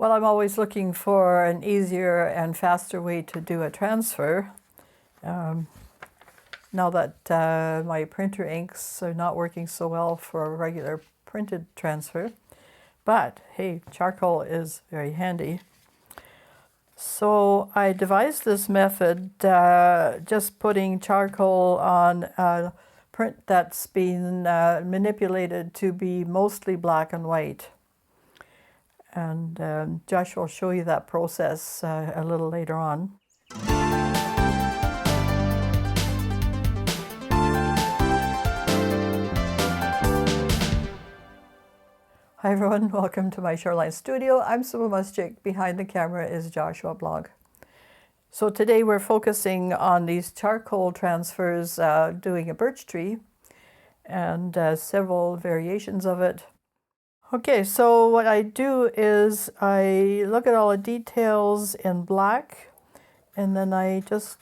Well, I'm always looking for an easier and faster way to do a transfer. Now that my printer inks are not working so well for a regular printed transfer. But hey, charcoal is very handy. So I devised this method, just putting charcoal on a print that's been manipulated to be mostly black and white. And Josh will show you that process a little later on. Hi everyone, welcome to my Shoreline studio. I'm Sybil Muschik. Behind the camera is Joshua Blanc. So today we're focusing on these charcoal transfers, doing a birch tree and several variations of it. Okay, so what I do is I look at all the details in black, and then I just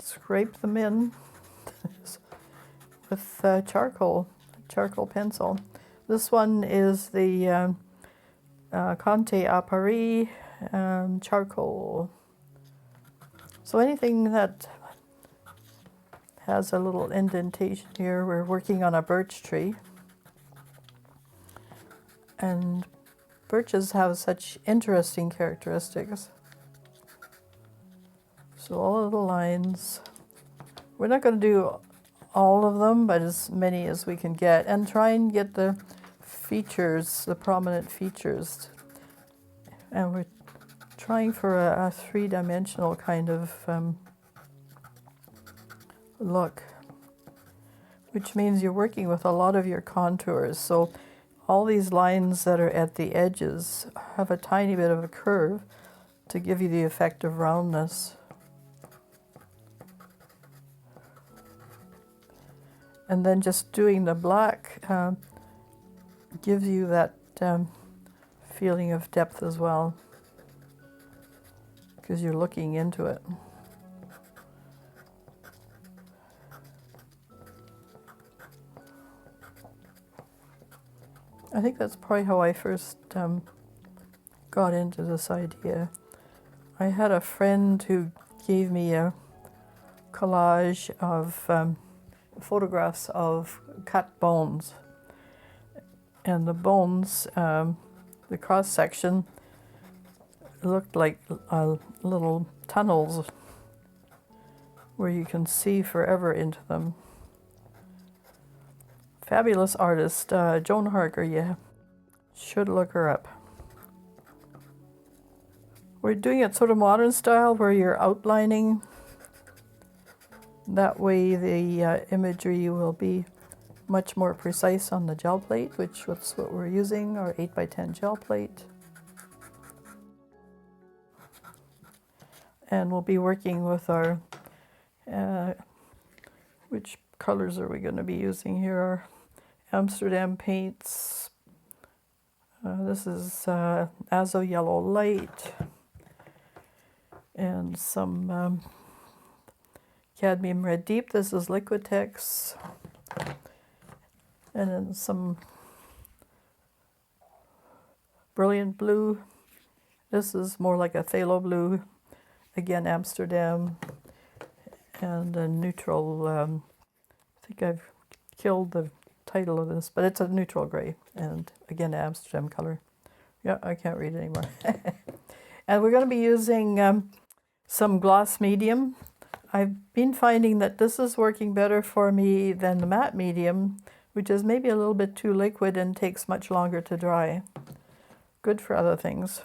scrape them in with charcoal pencil. This one is the Conte à Paris charcoal. So anything that has a little indentation here, we're working on a birch tree. And birches have such interesting characteristics. So all of the lines, we're not going to do all of them, but as many as we can get, and try and get the features, the prominent features. And we're trying for a three-dimensional kind of look, which means you're working with a lot of your contours. So all these lines that are at the edges have a tiny bit of a curve to give you the effect of roundness. And then just doing the black gives you that feeling of depth as well, because you're looking into it. I think that's probably how I first got into this idea. I had a friend who gave me a collage of photographs of cut bones. And the bones, the cross-section, looked like little tunnels where you can see forever into them. Fabulous artist, Joan Harker, you should look her up. We're doing it sort of modern style where you're outlining. That way the imagery will be much more precise on the gel plate, which is what we're using, our 8x10 gel plate. And we'll be working with our, which colors are we going to be using here? Our Amsterdam paints. This is Azo Yellow Light, and some Cadmium Red Deep. This is Liquitex, and then some Brilliant Blue. This is more like a phthalo blue, again Amsterdam, and a neutral, I think I've killed the title of this, but it's a neutral gray, and again Amsterdam color. Yeah, I can't read it anymore. And we're going to be using some gloss medium. I've been finding that this is working better for me than the matte medium, which is maybe a little bit too liquid and takes much longer to dry. Good for other things.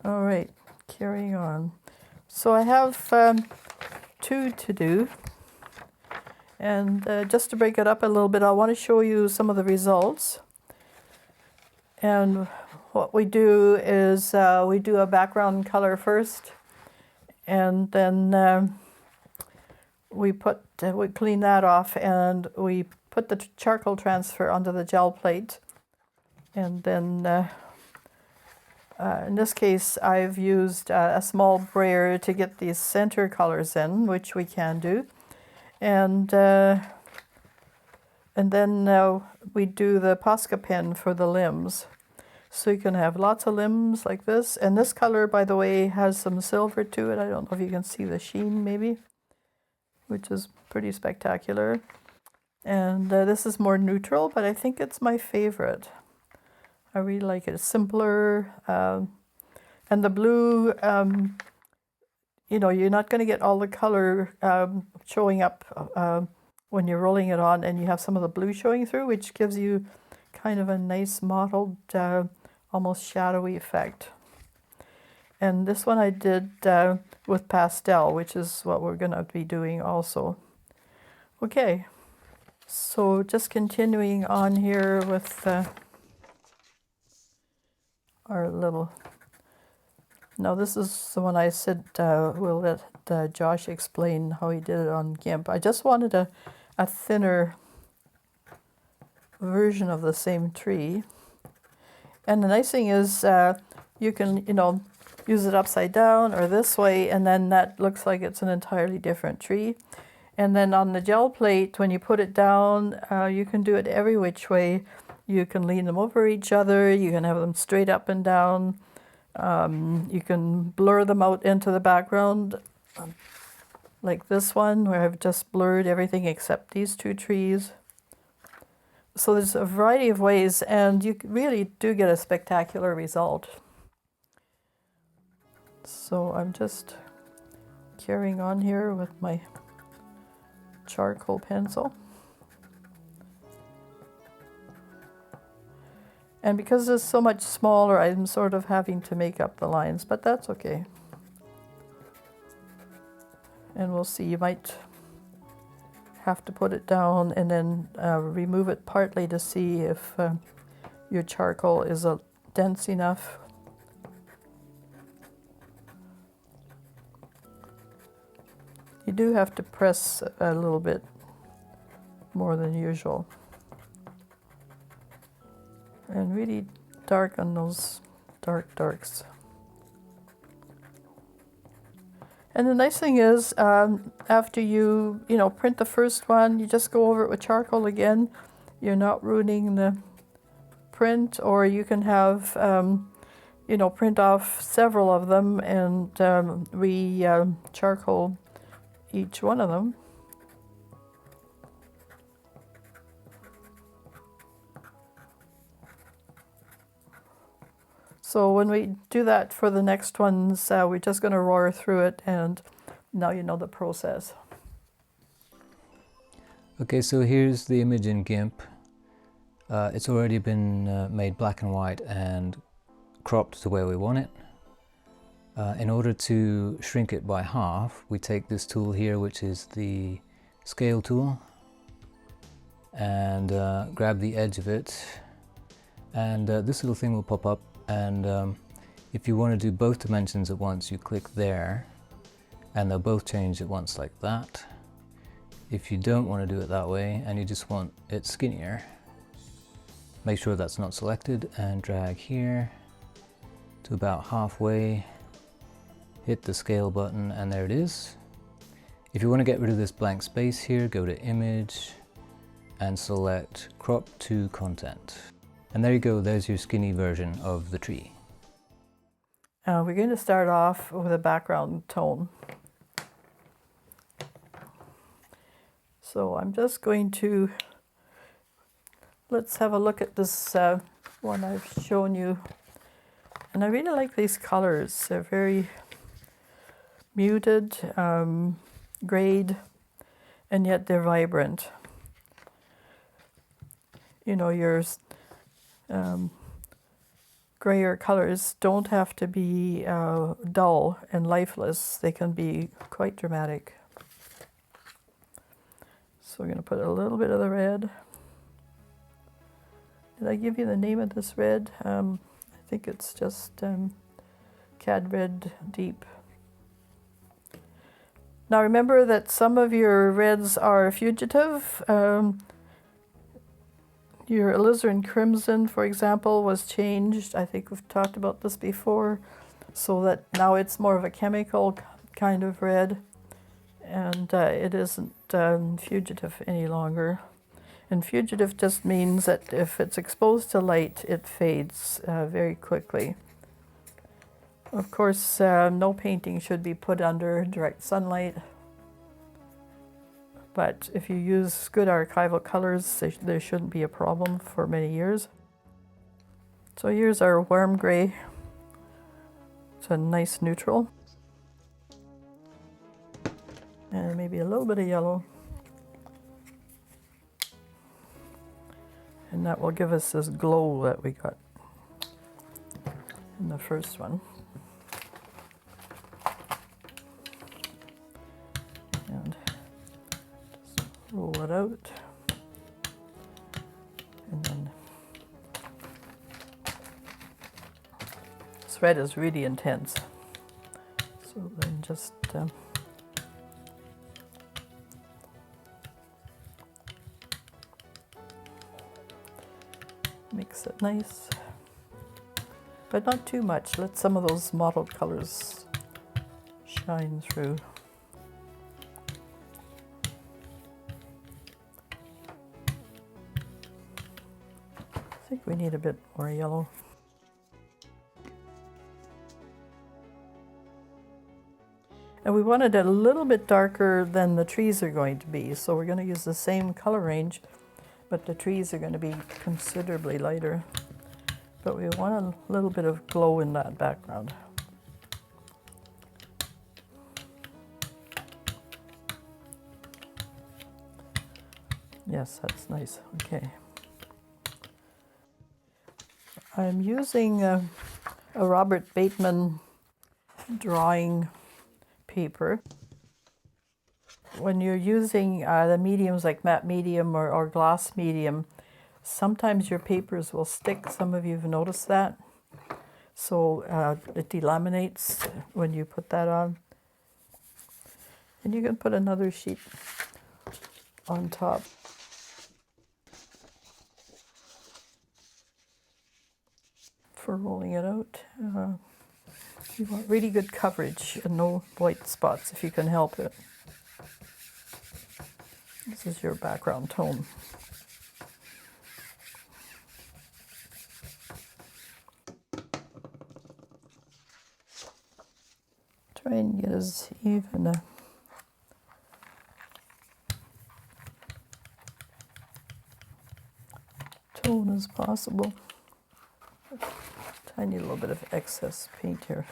All right, carrying on. So I have two to do. And just to break it up a little bit, I want to show you some of the results. And what we do is we do a background color first, and then we clean that off, and we put the charcoal transfer onto the gel plate. And then in this case, I've used a small brayer to get these center colors in, which we can do. And And then now we do the Posca pen for the limbs. So you can have lots of limbs like this. And this color, by the way, has some silver to it. I don't know if you can see the sheen maybe, which is pretty spectacular. And this is more neutral, but I think it's my favorite. I really like it. It's simpler. And the blue, you know, you're not going to get all the color showing up when you're rolling it on, and you have some of the blue showing through, which gives you kind of a nice mottled, almost shadowy effect. And this one I did with pastel, which is what we're going to be doing also. Okay, so just continuing on here with our little... Now this is the one I said we'll let Josh explain how he did it on GIMP. I just wanted a thinner version of the same tree. And the nice thing is you can, you know, use it upside down or this way, and then that looks like it's an entirely different tree. And then on the gel plate, when you put it down, you can do it every which way. You can lean them over each other, you can have them straight up and down. You can blur them out into the background, like this one, where I've just blurred everything except these two trees. So there's a variety of ways, and you really do get a spectacular result. So I'm just carrying on here with my charcoal pencil. And because it's so much smaller, I'm sort of having to make up the lines, but that's okay. And we'll see, you might have to put it down and then remove it partly to see if your charcoal is dense enough. You do have to press a little bit more than usual. And really darken those darks. And the nice thing is, after you print the first one, you just go over it with charcoal again. You're not ruining the print, or you can have, print off several of them and charcoal each one of them. So when we do that for the next ones, we're just going to roar through it, and now you know the process. Okay, so here's the image in GIMP. It's already been made black and white and cropped to where we want it. In order to shrink it by half, we take this tool here, which is the scale tool, and grab the edge of it, and this little thing will pop up. And if you want to do both dimensions at once, you click there and they'll both change at once like that. If you don't want to do it that way and you just want it skinnier, make sure that's not selected and drag here to about halfway, hit the scale button, and there it is. If you want to get rid of this blank space here, go to Image and select Crop to Content. And there you go, there's your skinny version of the tree. We're going to start off with a background tone. So I'm just going to, let's have a look at this one I've shown you. And I really like these colors. They're very muted, grayed, and yet they're vibrant. You know, yours. Grayer colors don't have to be dull and lifeless. They can be quite dramatic. So we're going to put a little bit of the red. Did I give you the name of this red? I think it's just Cad Red Deep. Now remember that some of your reds are fugitive. Your alizarin crimson, for example, was changed. I think we've talked about this before, so that now it's more of a chemical kind of red, and it isn't fugitive any longer. And fugitive just means that if it's exposed to light, it fades very quickly. Of course, no painting should be put under direct sunlight. But if you use good archival colors, there shouldn't be a problem for many years. So here's our warm gray. It's a nice neutral. And maybe a little bit of yellow. And that will give us this glow that we got in the first one. And just roll it out. And then this red is really intense. So then just mix it nice, but not too much. Let some of those mottled colors shine through. I think we need a bit more yellow. And we want it a little bit darker than the trees are going to be, so we're going to use the same color range, but the trees are going to be considerably lighter. But we want a little bit of glow in that background. Yes, that's nice. Okay. I'm using a Robert Bateman drawing paper. When you're using the mediums like matte medium or gloss medium, sometimes your papers will stick. Some of you have noticed that. So it delaminates when you put that on. And you can put another sheet on top. For rolling it out. You want really good coverage and no white spots if you can help it. This is your background tone. Try and get as even a tone as possible. Tiny little bit of excess paint here.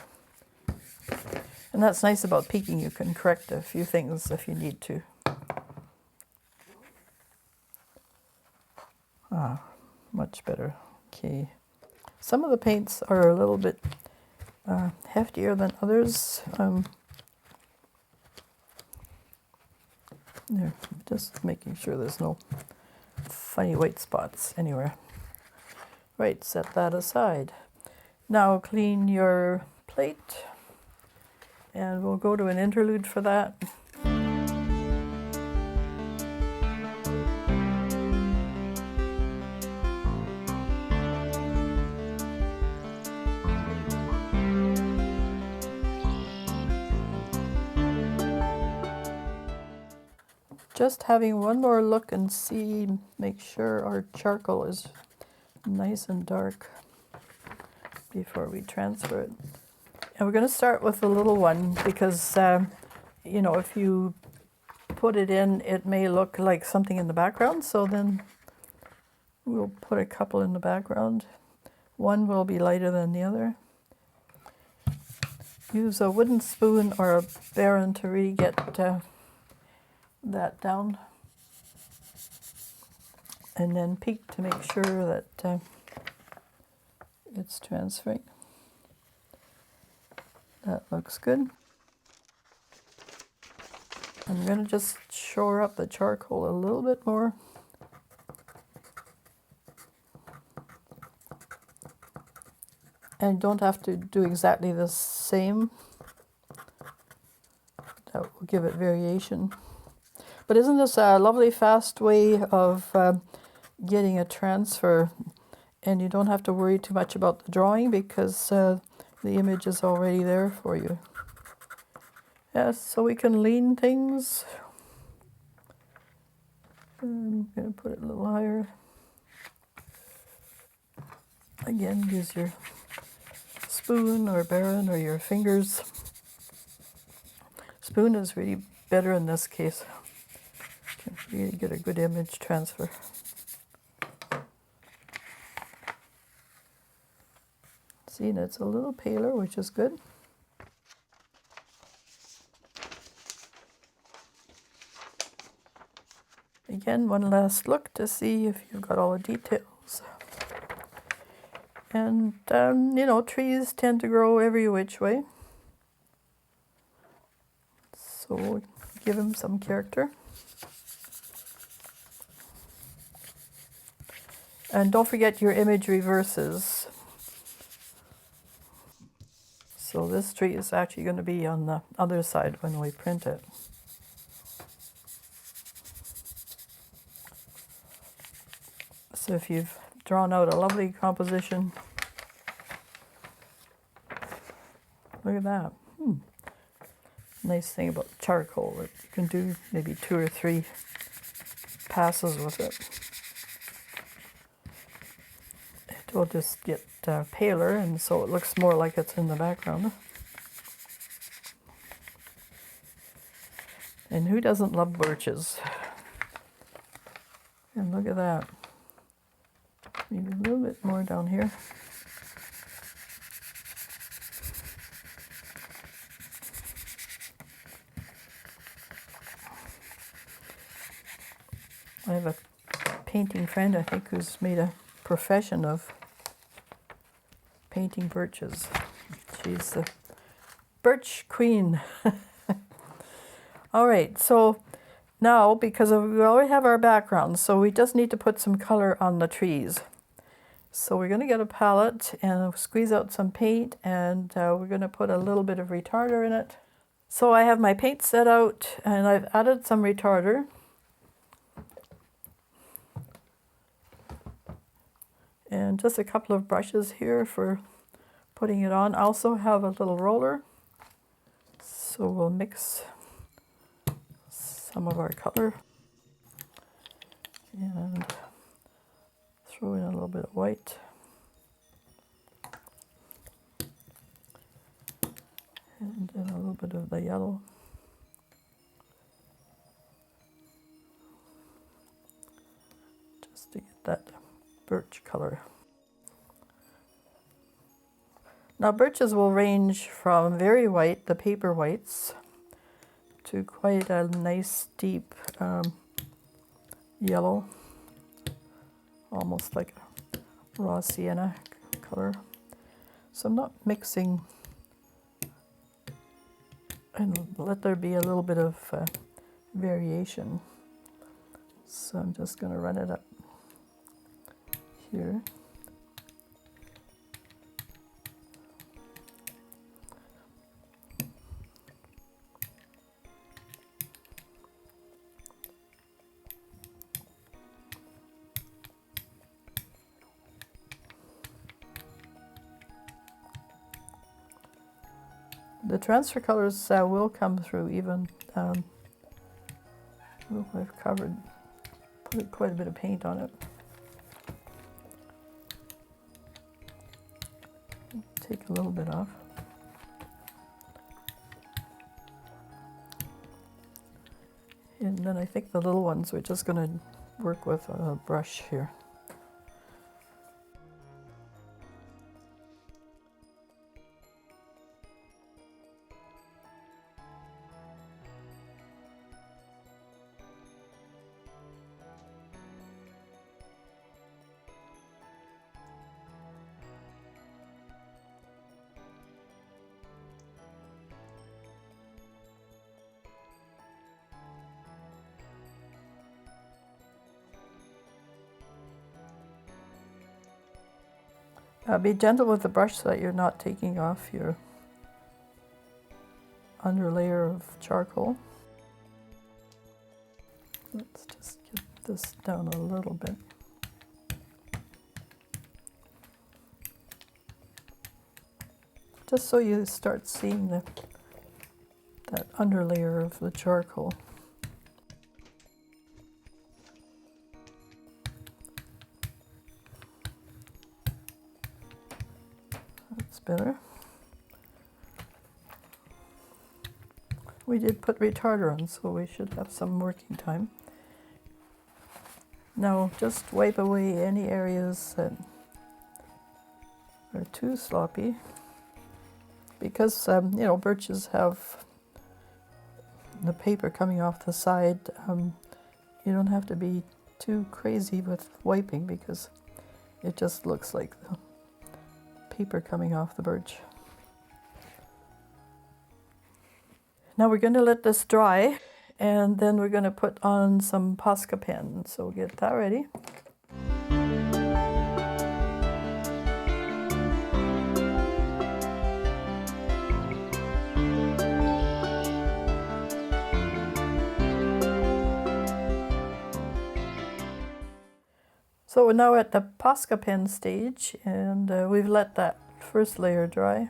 And that's nice about peaking. You can correct a few things if you need to. Ah, much better. Okay. Some of the paints are a little bit heftier than others. There, just making sure there's no funny white spots anywhere. Right, set that aside. Now clean your plate, and we'll go to an interlude for that. Just having one more look and see, make sure our charcoal is nice and dark before we transfer it. And we're going to start with the little one because, you know, if you put it in, it may look like something in the background. So then we'll put a couple in the background. One will be lighter than the other. Use a wooden spoon or a baron to really get that down. And then peek to make sure that it's transferring. That looks good. I'm going to just shore up the charcoal a little bit more. And you don't have to do exactly the same. That will give it variation. But isn't this a lovely fast way of getting a transfer? And you don't have to worry too much about the drawing because the image is already there for you. Yes, so we can lean things I'm going to put it a little higher. Again, use your spoon or Baron or your fingers. Spoon is really better in this case. You can really get a good image transfer. See, and it's a little paler, which is good. Again, one last look to see if you've got all the details. And, you know, trees tend to grow every which way. So give them some character. And don't forget your image reverses. So this tree is actually going to be on the other side when we print it. So if you've drawn out a lovely composition, look at that. Nice thing about charcoal, that you can do maybe 2 or 3 passes with it. It will just get paler, and so it looks more like it's in the background. And who doesn't love birches? And look at that. Maybe a little bit more down here. I have a painting friend, I think, who's made a profession of painting birches. She's the birch queen. All right, so now, because we already have our background, so we just need to put some color on the trees. So we're going to get a palette and squeeze out some paint, and we're going to put a little bit of retarder in it. So I have my paint set out, and I've added some retarder. And just a couple of brushes here for putting it on. I also have a little roller, so we'll mix some of our color and throw in a little bit of white. And then a little bit of the yellow. Just to get that birch color. Now birches will range from very white, the paper whites, to quite a nice deep yellow, almost like a raw sienna color. So I'm not mixing, and let there be a little bit of variation. So I'm just going to run it up here. The transfer colors will come through even, I've put quite a bit of paint on it. Take a little bit off. And then I think the little ones we're just going to work with a brush here. Be gentle with the brush so that you're not taking off your underlayer of charcoal. Let's just get this down a little bit. Just so you start seeing that underlayer of the charcoal. spinner. We did put retarder on, so we should have some working time. Now just wipe away any areas that are too sloppy, because you know, birches have the paper coming off the side. You don't have to be too crazy with wiping, because it just looks like the paper coming off the birch. Now we're going to let this dry, and then we're going to put on some Posca pen, so get that ready. So we're now at the Posca pen stage, and we've let that first layer dry.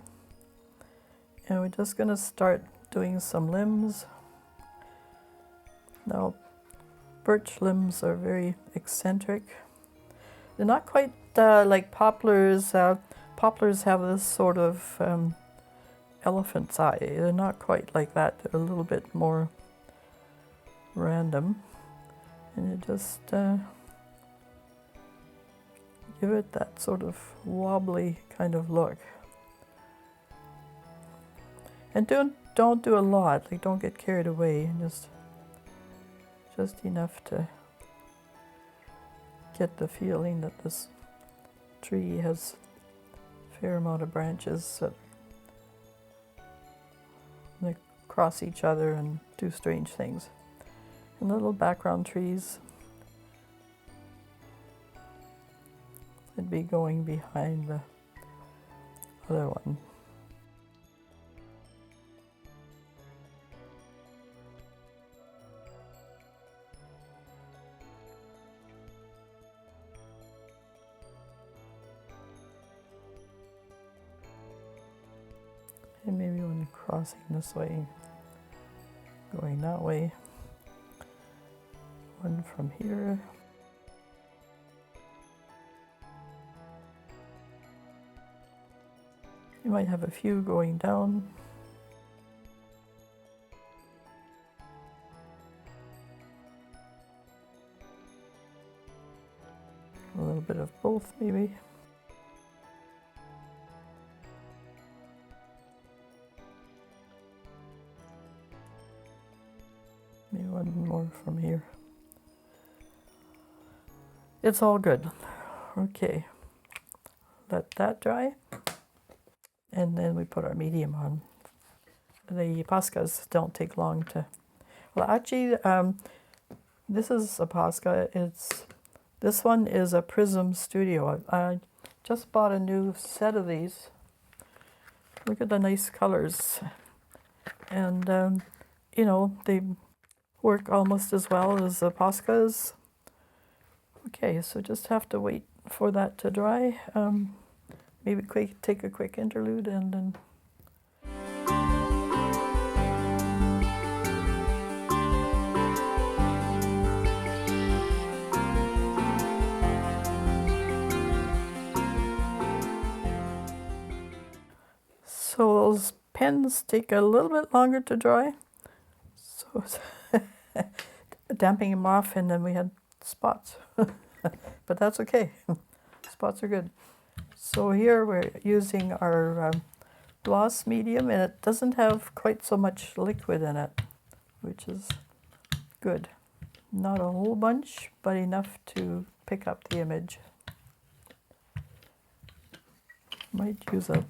And we're just going to start doing some limbs. Now, birch limbs are very eccentric. They're not quite like poplars. Poplars have this sort of elephant's eye. They're not quite like that. They're a little bit more random. And you just give it that sort of wobbly kind of look. And don't do a lot, like don't get carried away, just enough to get the feeling that this tree has a fair amount of branches that they cross each other and do strange things. And little background trees would be going behind the other one. And maybe one crossing this way, going that way. One from here. You might have a few going down. A little bit of both, maybe. Maybe one more from here. It's all good. Okay, let that dry. And then we put our medium on. The Poscas don't take long to... Well, actually, this is a Posca. This one is a Prism Studio. I just bought a new set of these. Look at the nice colors. And, you know, they work almost as well as the Poscas. Okay, so just have to wait for that to dry. Maybe take a quick interlude and then... So those pens take a little bit longer to dry. So damping them off, and then we had spots. But that's okay. Spots are good. So here we're using our gloss medium, and it doesn't have quite so much liquid in it, which is good. Not a whole bunch, but enough to pick up the image. Might use a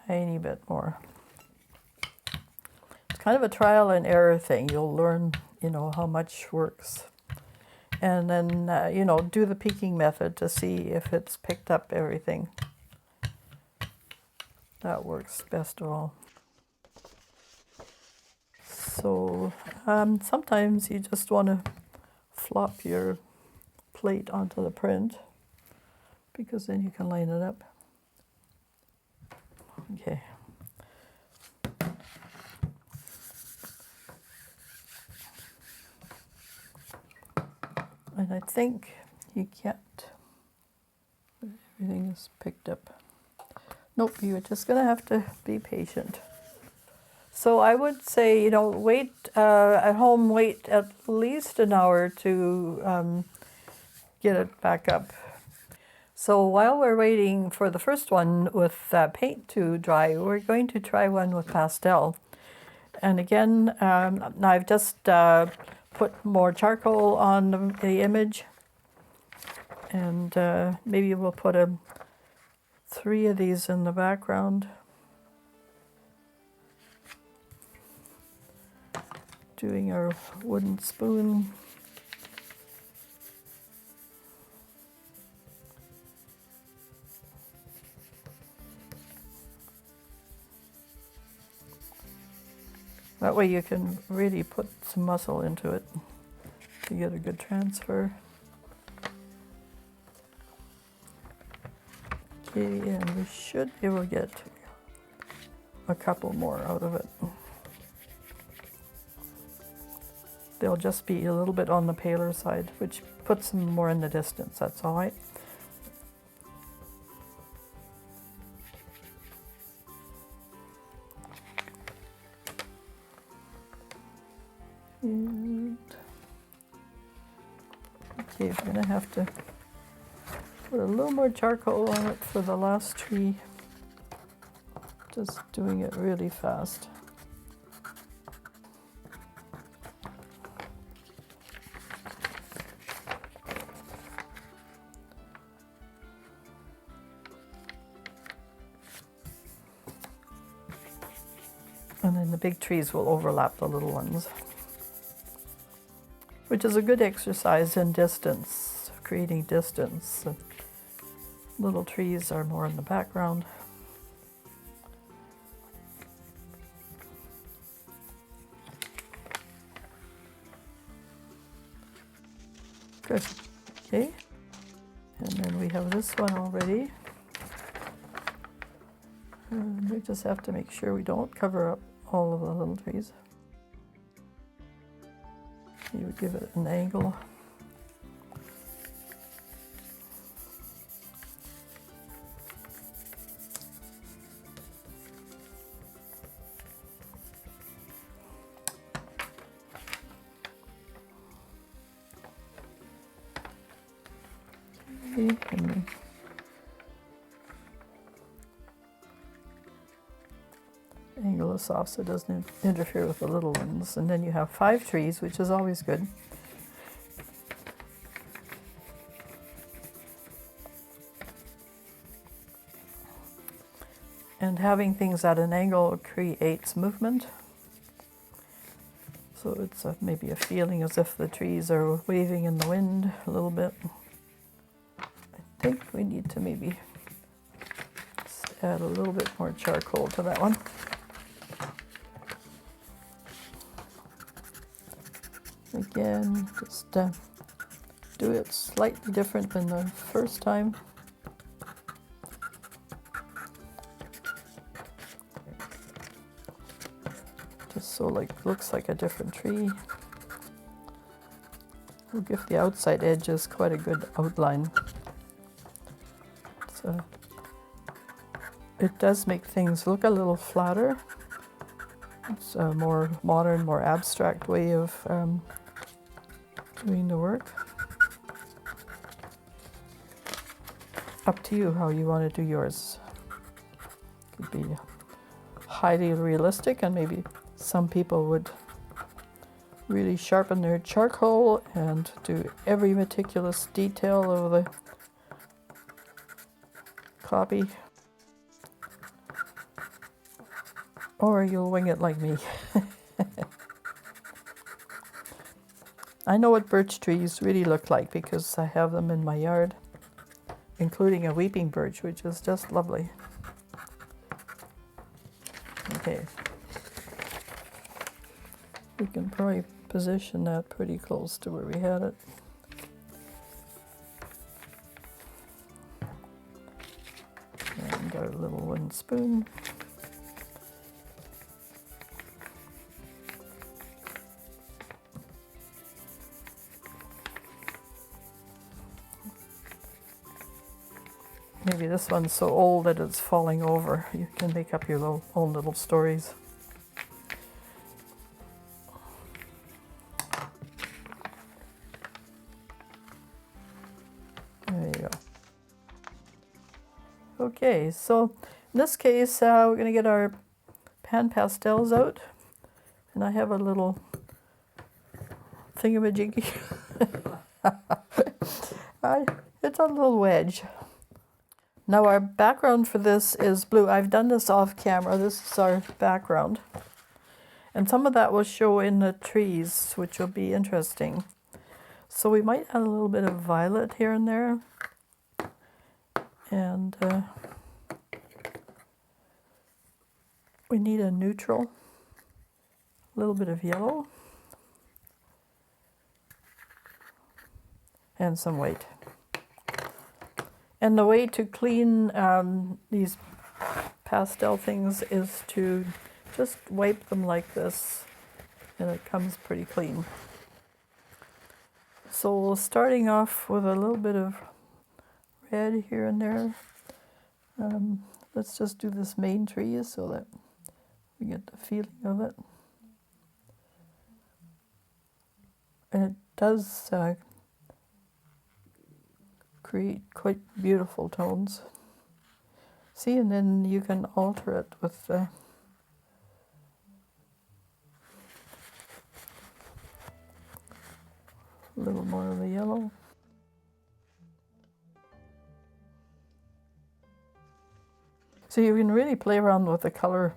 tiny bit more. It's kind of a trial and error thing. You'll learn, you know, how much works. And then, you know, do the peeking method to see if it's picked up everything. That works best of all. So sometimes you just want to flop your plate onto the print, because then you can line it up. Okay. And I think you can't, everything is picked up. Nope, you're just gonna have to be patient. So I would say, wait at home, wait at least an hour to get it back up. So while we're waiting for the first one with paint to dry, we're going to try one with pastel. And again, I've just put more charcoal on the image, and maybe we'll put 3 of these in the background. Doing our wooden spoon. That way you can really put some muscle into it to get a good transfer. Okay, and we should be able to get a couple more out of it. They'll just be a little bit on the paler side, which puts them more in the distance, that's all right. And okay, we're gonna have to put a little more charcoal on it for the last tree. Just doing it really fast. And then the big trees will overlap the little ones, which is a good exercise in distance, creating distance. The little trees are more in the background. Good. Okay. And then we have this one already. And we just have to make sure we don't cover up all of the little trees. You would give it an angle. Okay, and angle this off so it doesn't interfere with the little ones. And then you have 5 trees, which is always good. And having things at an angle creates movement. So it's maybe a feeling as if the trees are waving in the wind a little bit. I think we need to maybe just add a little bit more charcoal to that one. Again, just do it slightly different than the first time. Just so looks like a different tree. We'll give the outside edges quite a good outline. So it does make things look a little flatter. It's a more modern, more abstract way of doing the work. Up to you how you want to do yours. Could be highly realistic, and maybe some people would really sharpen their charcoal and do every meticulous detail of the copy. Or you'll wing it like me. I know what birch trees really look like because I have them in my yard, including a weeping birch, which is just lovely. Okay. We can probably position that pretty close to where we had it. And our little wooden spoon. Maybe this one's so old that it's falling over. You can make up your own little stories. There you go. Okay, so in this case, we're going to get our Pan Pastels out. And I have a little thingamajiggy. It's a little wedge. Now our background for this is blue. I've done this off camera. This is our background. And some of that will show in the trees, which will be interesting. So we might add a little bit of violet here and there. And we need a neutral, a little bit of yellow, and some white. And the way to clean these pastel things is to just wipe them like this, and it comes pretty clean. So starting off with a little bit of red here and there. Let's just do this main tree so that we get the feeling of it. And it does create quite beautiful tones. See, and then you can alter it with a little more of the yellow. So you can really play around with the color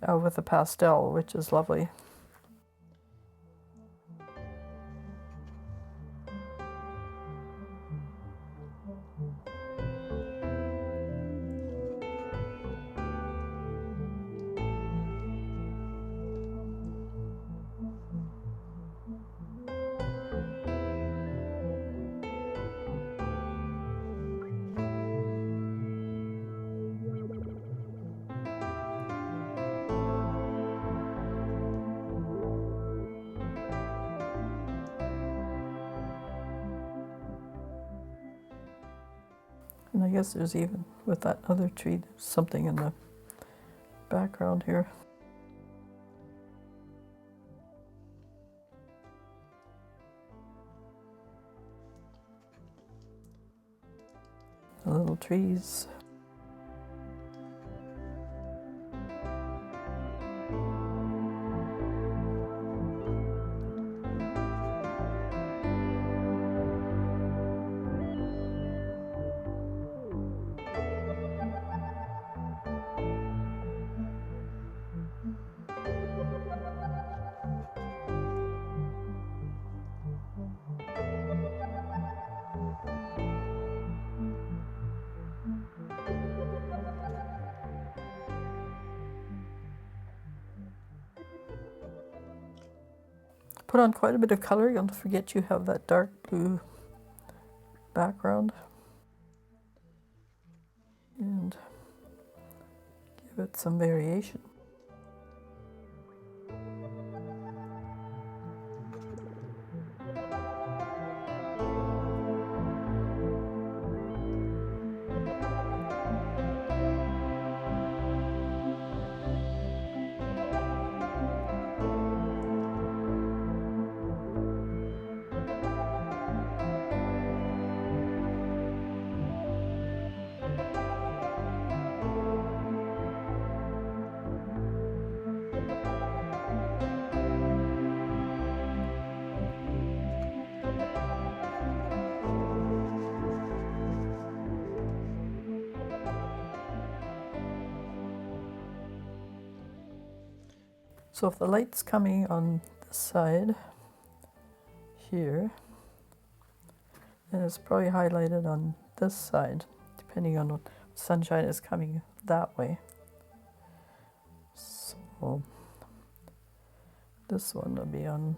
with the pastel, which is lovely. And I guess there's even, with that other tree, there's something in the background here. The little trees. Put on quite a bit of color. Don't forget you have that dark blue background. And give it some variation. So if the light's coming on this side here, then it's probably highlighted on this side, depending on what sunshine is coming that way. So this one will be on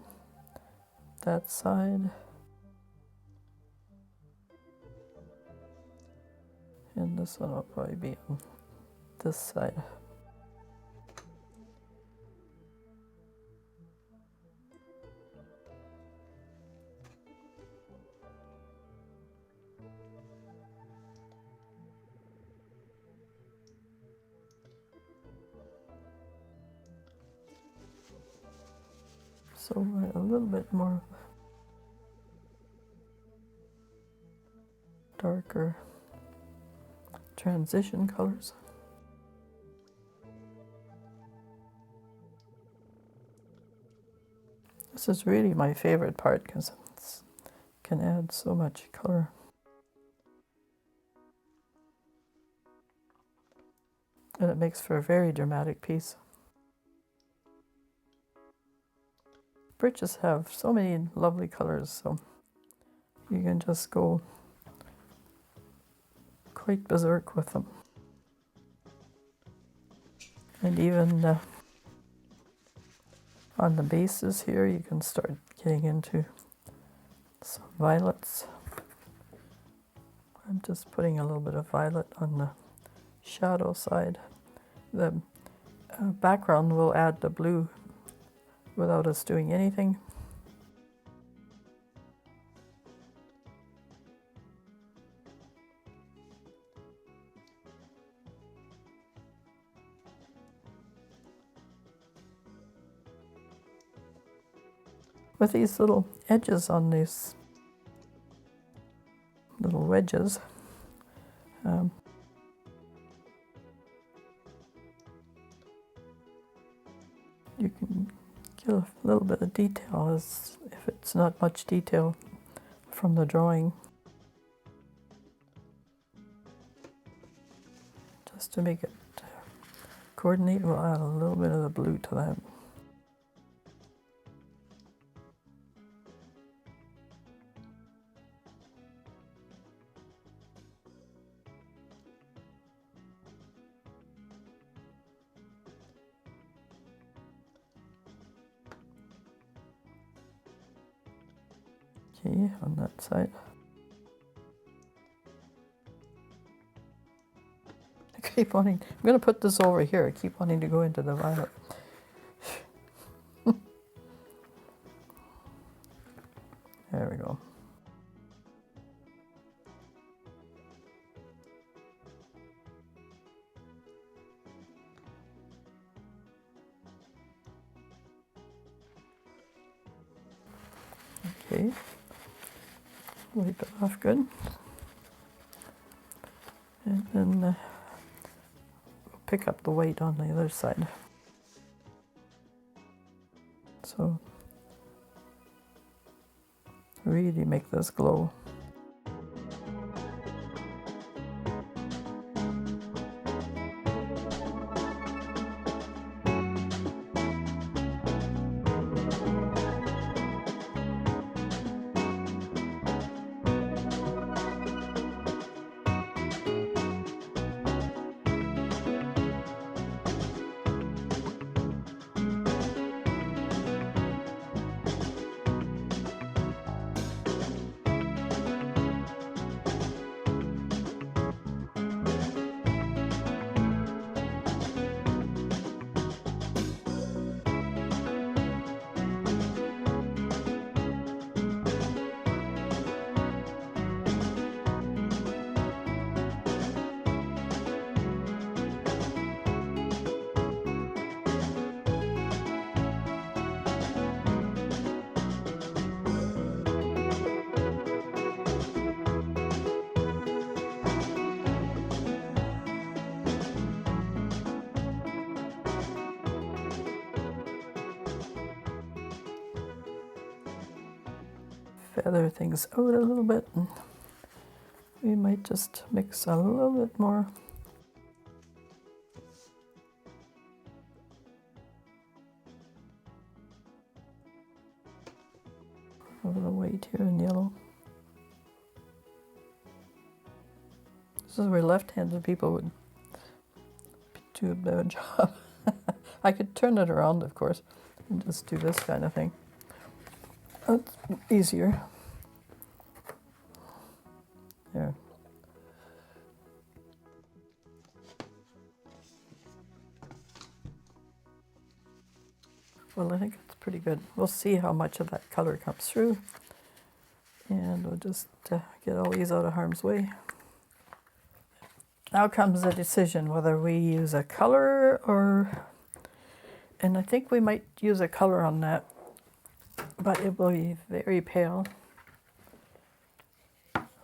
that side. And this one will probably be on this side. So a little bit more darker transition colors. This is really my favorite part because it can add so much color. And it makes for a very dramatic piece. Birches have so many lovely colors, so you can just go quite berserk with them. And even on the bases here, you can start getting into some violets. I'm just putting a little bit of violet on the shadow side. The background will add the blue without us doing anything. With these little edges on these little wedges, you can get a little bit of detail, as if it's not much detail from the drawing. Just to make it coordinate, we'll add a little bit of the blue to that. Okay, on that side. I keep wanting, I'm going to put this over here. I keep wanting to go into the violet. There we go. Okay. Wipe it off good. And then we'll pick up the white on the other side. So really make this glow. Feather things out a little bit, and we might just mix a little bit more of the white here and yellow. This is where left-handed people would do a better job. I could turn it around, of course, and just do this kind of thing. That's easier. There. Well, I think it's pretty good. We'll see how much of that color comes through. And we'll just get all these out of harm's way. Now comes the decision whether we use a color or... And I think we might use a color on that but it will be very pale.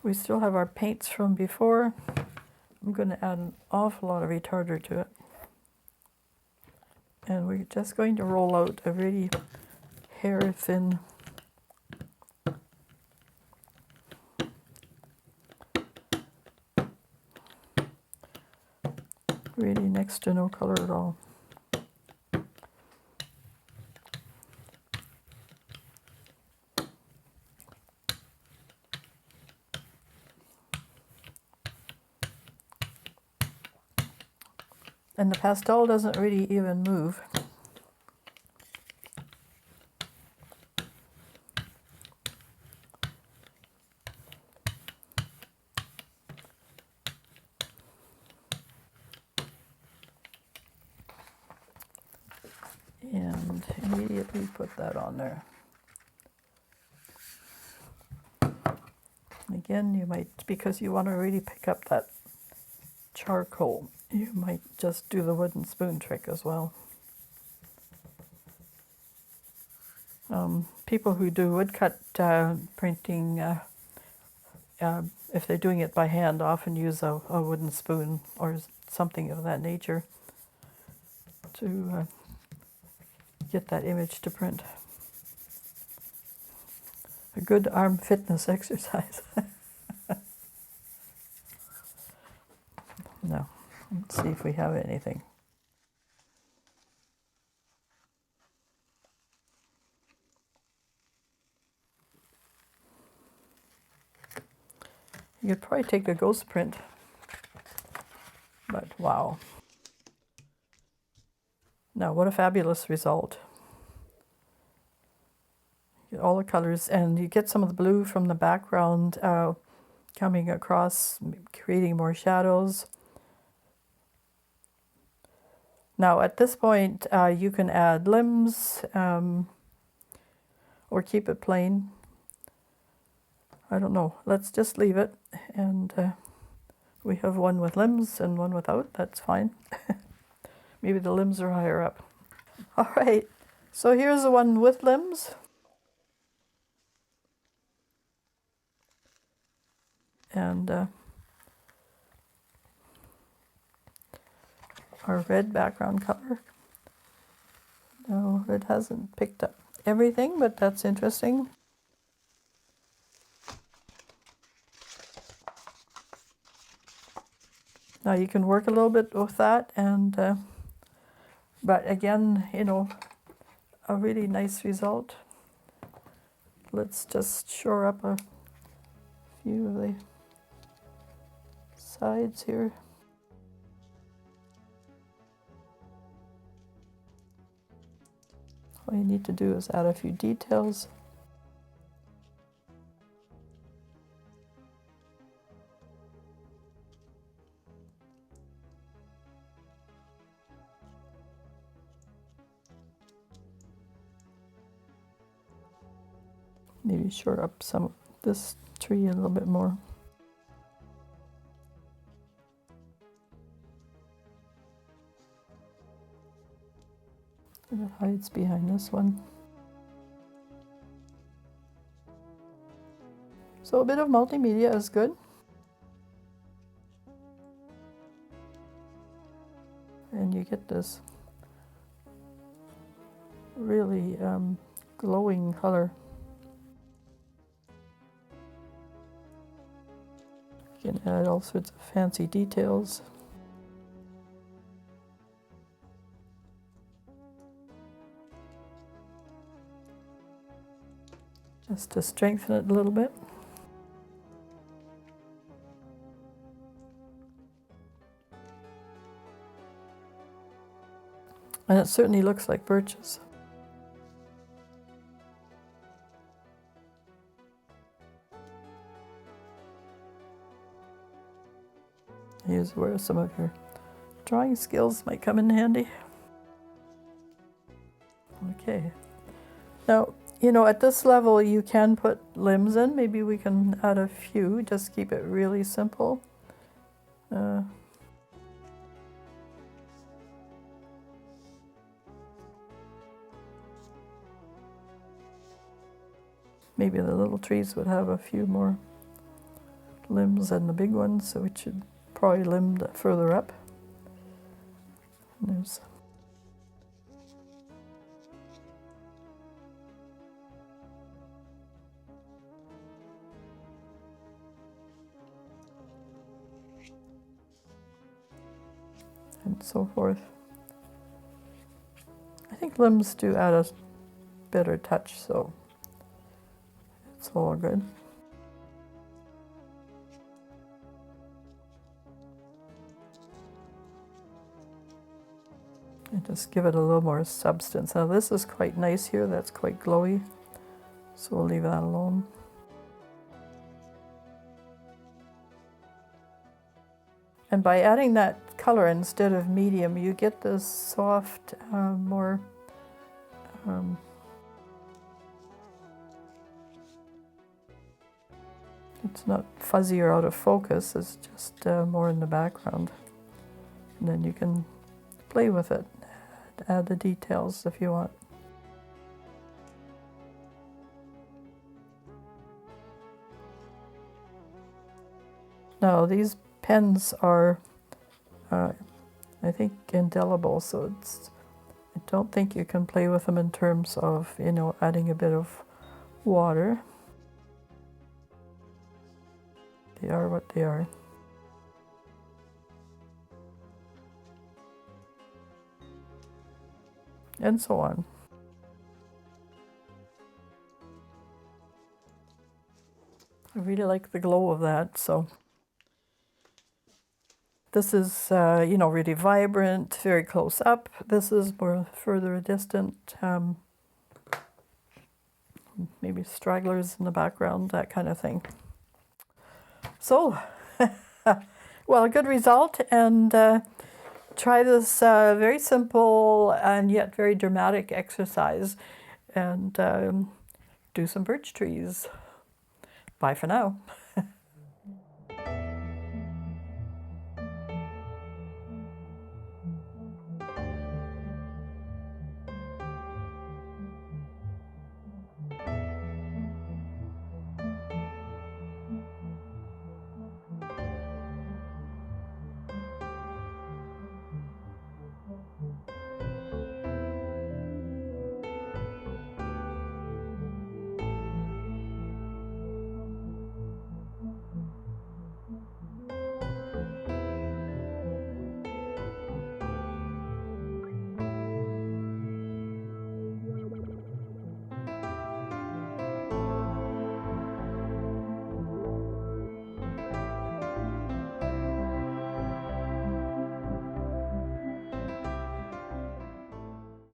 We still have our paints from before. I'm going to add an awful lot of retarder to it. And we're just going to roll out a really hair thin really next to no color at all. And the pastel doesn't really even move. And immediately put that on there. Again, you might, because you want to really pick up that charcoal, you might just do the wooden spoon trick as well. People who do woodcut printing, if they're doing it by hand, often use a wooden spoon or something of that nature to get that image to print. A good arm fitness exercise. No, let's see if we have anything. You could probably take a ghost print, but wow. Now, what a fabulous result. You get all the colors, and you get some of the blue from the background coming across, creating more shadows. Now, at this point, you can add limbs or keep it plain. I don't know. Let's just leave it. And we have one with limbs and one without. That's fine. Maybe the limbs are higher up. All right. So here's the one with limbs. And our red background color. No, it hasn't picked up everything, but that's interesting. Now you can work a little bit with that, and but again, you know, a really nice result. Let's just shore up a few of the sides here. All you need to do is add a few details. Maybe shore up some of this tree a little bit more. And it hides behind this one. So a bit of multimedia is good. And you get this really glowing color. You can add all sorts of fancy details. Just to strengthen it a little bit. And it certainly looks like birches. Here's where some of your drawing skills might come in handy. Okay. Now, you know, at this level you can put limbs in. Maybe we can add a few, just keep it really simple. maybe the little trees would have a few more limbs than the big ones, so it should probably limb further up. And there's and so forth. I think limbs do add a better touch, so it's all good. And just give it a little more substance. Now this is quite nice here, that's quite glowy, so we'll leave that alone. And by adding that color instead of medium, you get this soft, more it's not fuzzy or out of focus, it's just more in the background. And then you can play with it, add the details if you want. Now these pens are, I think, indelible, so I don't think you can play with them in terms of, you know, adding a bit of water. They are what they are. And so on. I really like the glow of that, so. This is, you know, really vibrant, very close up. This is more further distant, maybe stragglers in the background, that kind of thing. So, well, a good result, and try this very simple and yet very dramatic exercise, and do some birch trees. Bye for now.